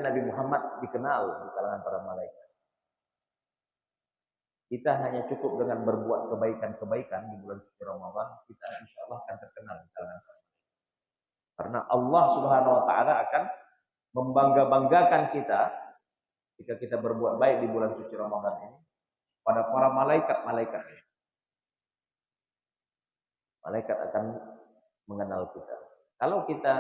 Nabi Muhammad dikenal di kalangan para malaikat. Kita hanya cukup dengan berbuat kebaikan-kebaikan di bulan suci Ramadan, kita insya Allah akan terkenal di kalangan para malaikat. Karena Allah Subhanahu wa taala akan membangga-banggakan kita jika kita berbuat baik di bulan suci Ramadan ini pada para malaikat-malaikat. Malaikat akan mengenal kita. Kalau kita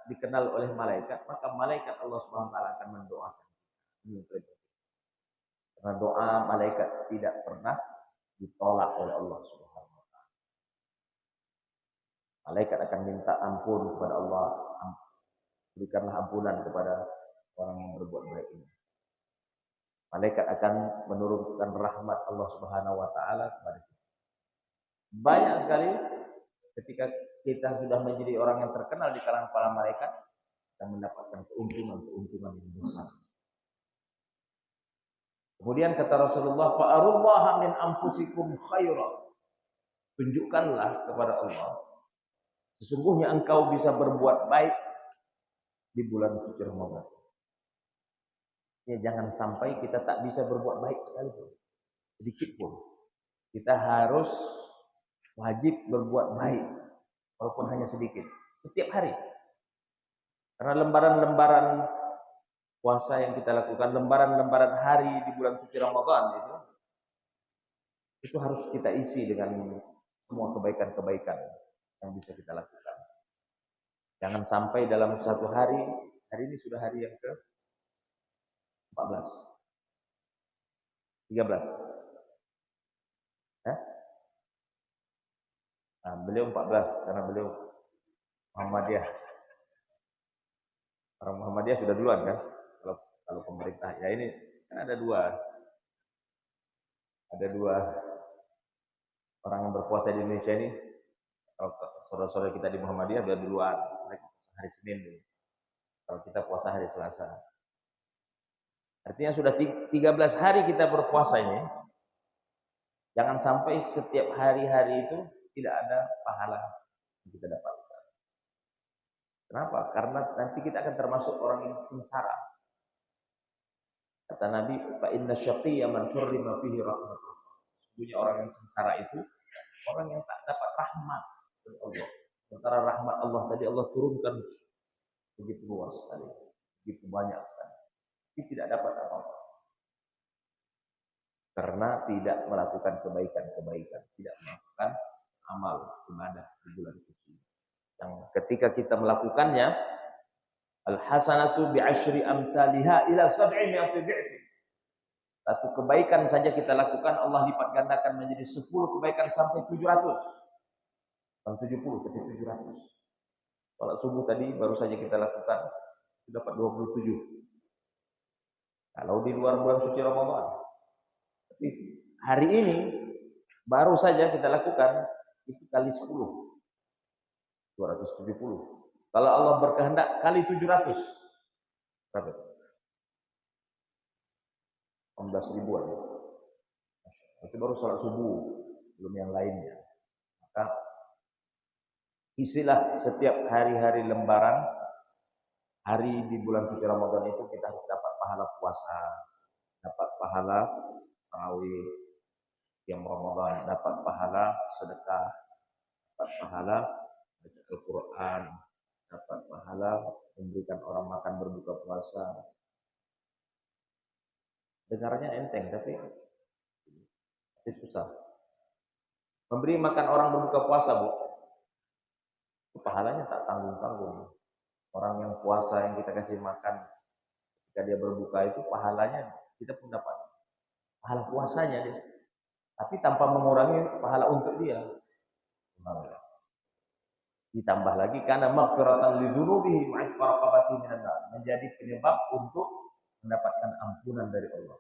dikenal oleh malaikat, maka malaikat Allah Subhanahu wa taala akan mendoakan. Karena doa malaikat tidak pernah ditolak oleh Allah Subhanahu wa taala. Malaikat akan minta ampun kepada Allah, berikanlah ampunan kepada orang yang berbuat baik ini. Malaikat akan menurunkan rahmat Allah Subhanahu wa taala kepada kita. Banyak sekali ketika kita sudah menjadi orang yang terkenal di kalangan para malaikat, kita mendapatkan keuntungan yang besar. Kemudian kata Rasulullah, fa'arullaha min anfusikum khaira. Tunjukkanlah kepada Allah, sesungguhnya engkau bisa berbuat baik di bulan suci Ramadan. Ya, jangan sampai kita tak bisa berbuat baik sekalipun, sedikit pun. Kita harus wajib berbuat baik, walaupun hanya sedikit, setiap hari. Karena lembaran-lembaran puasa yang kita lakukan, lembaran-lembaran hari di bulan suci Ramadan itu harus kita isi dengan semua kebaikan-kebaikan yang bisa kita lakukan. Jangan sampai dalam satu hari ini sudah hari yang ke 14, 13. Nah, beliau 14 karena beliau Muhammadiyah. Orang Muhammadiyah sudah duluan kan? Kalau pemerintah ya ini kan ada dua orang yang berpuasa di Indonesia ini. Kalau saudara-saudara kita di Muhammadiyah sudah duluan, mereka hari Senin dulu. Kalau kita puasa hari Selasa. Artinya sudah 13 hari kita berpuasa ini. Jangan sampai setiap hari-hari itu tidak ada pahala yang kita dapatkan. Kenapa? Karena nanti kita akan termasuk orang yang sengsara. Kata Nabi, fa inna syaqiyya man hurrima fihi rahmatullah. Sesungguhnya orang yang sengsara itu orang yang tak dapat rahmat dari Allah. Sementara rahmat Allah tadi Allah turunkan begitu luas sekali, begitu banyak sekali. Tapi tidak dapat apa-apa. Karena tidak melakukan kebaikan-kebaikan, tidak melakukan amal ibadah di bulan suci. Yang ketika kita melakukannya, al-hasanatu bi'asyri amsalihha ila 700 dhi'f. Satu kebaikan saja kita lakukan, Allah lipat gandakan menjadi 10 kebaikan sampai 700. Sampai 70 ke 700. Salat subuh tadi baru saja kita lakukan, dapat 27. Kalau di luar bulan suci Ramadan. Tapi hari ini baru saja kita lakukan itu kali 10. 270. Kalau Allah berkehendak kali 700. Berapa? 16 ribuan. Itu baru salat subuh, belum yang lainnya. Maka isilah setiap hari-hari lembaran, hari di bulan suci Ramadan itu kita harus dapat pahala puasa, dapat pahala tarawih, yang Ramadan, dapat pahala sedekah, dapat pahala baca Al-Quran, dapat pahala memberikan orang makan berbuka puasa. Dengarnya enteng, tapi susah. Memberi makan orang berbuka puasa, Bu, pahalanya tak tanggung-tanggung. Orang yang puasa yang kita kasih makan ketika dia berbuka itu pahalanya kita pun dapat pahala puasanya dia. Tapi tanpa mengurangi pahala untuk dia. Ditambah lagi karena maghfiratan lidzunubihi ma'ifaqabati minan nar, menjadi penyebab untuk mendapatkan ampunan dari Allah.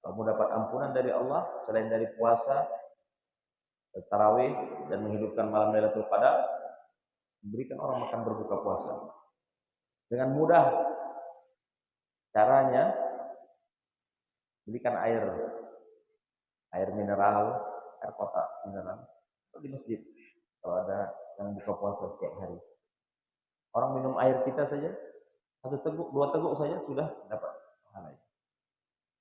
Kamu dapat ampunan dari Allah selain dari puasa, tarawih dan menghidupkan malam Lailatul Qadar, berikan orang makan berbuka puasa. Dengan mudah caranya berikan air mineral, air kotak mineral di masjid. Kalau ada yang buka puasa setiap hari, orang minum air kita saja Satu teguk, dua teguk saja sudah dapat pahala.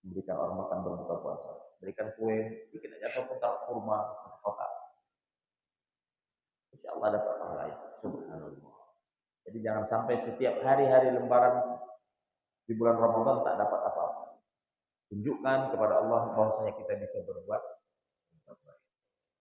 Berikan orang makan berbuka puasa, berikan kue, bikin aja ataupun taruh kurma, kotak. Insya Allah dapat pahala. Subhanallah. Jadi jangan sampai setiap hari-hari lembaran di bulan Ramadan tak dapat apa-apa. Tunjukkan kepada Allah bahwasanya kita bisa berbuat baik.